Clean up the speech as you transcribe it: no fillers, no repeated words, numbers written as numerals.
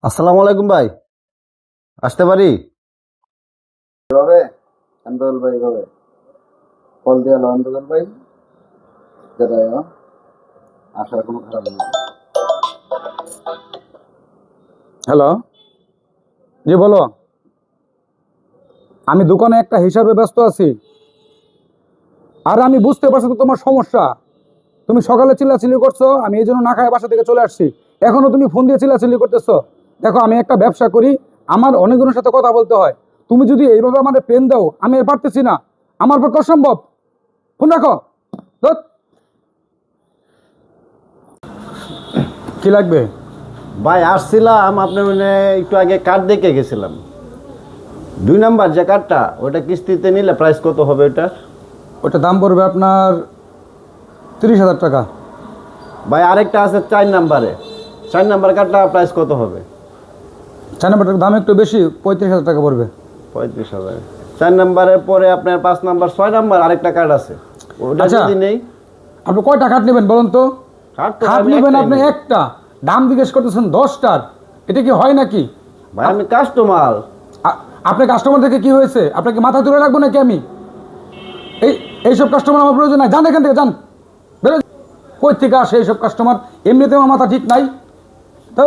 আসসালামু আলাইকুম ভাই, আসতে পারি? এভাবে আন্দোলন ভাই, এভাবে কল দিয়ে আন্দোলন ভাই, যেটা আসার কোনো খারাপ নেই। হ্যালো, জি বলো। আমি দোকানে একটা হিসাবে ব্যস্ত আছি। আর আমি বুঝতে পারছি তো তোমার সমস্যা। তুমি সকালে চিল্লাচিল্লি করছো, আমি এই জন্য না খায় বাসা থেকে চলে আসছি। এখনো তুমি ফোন দিয়ে চিল্লাচিল্লি করতেছো। দেখো, আমি একটা ব্যবসা করি, আমার অনেকজনের সাথে কথা বলতে হয়। তুমি যদি এইভাবে আমাদের পেন দাও, আমি আর পারতেছি না, আমার পক্ষে অসম্ভব। ফোন রাখো। ধুৎ। কি লাগবে? ভাই আসছিলাম, আপনি মানে একটু আগে কার্ড দেখে গেছিলাম। 2 নাম্বার যে কার্ডটা, ওটা কিস্তিতে নিলে প্রাইস কত হবে ওটার? ওটা দাম পড়বে আপনার 30,000 টাকা। ভাই আরেকটা আছে 4 নাম্বারে, 4 নাম্বার কার্ডটা প্রাইস কত হবে? 4 নাম্বারটার দাম একটু বেশি, 35,000 টাকা পড়বে। 35,000। 4 নাম্বারের পরে আপনার 5 নাম্বার, 6 নাম্বার আরেকটা কার্ড আছে, ওটা আচ্ছা, যদি নেই। আপনি কয়টা খাট নেবেন বলুন তো? কার্ড তো খাট আমি নেবেন একটাই আপনি নেব। একটা, দাম জিজ্ঞেস করতেছেন 10টার। এটা কি হয় নাকি? ভাই আমি কাস্টমার। আপনার কাস্টমার থেকে কি হয়েছে? আপনাকে মাথা তুলে রাখবো নাকি আমি? এই এইসব কাস্টমার আমার প্রয়োজন নাই। যান এখান থেকে, যান। বেরো। কই থেকে আসে এইসব কাস্টমার? এমনিতে আমার মাথা ঠিক নাই।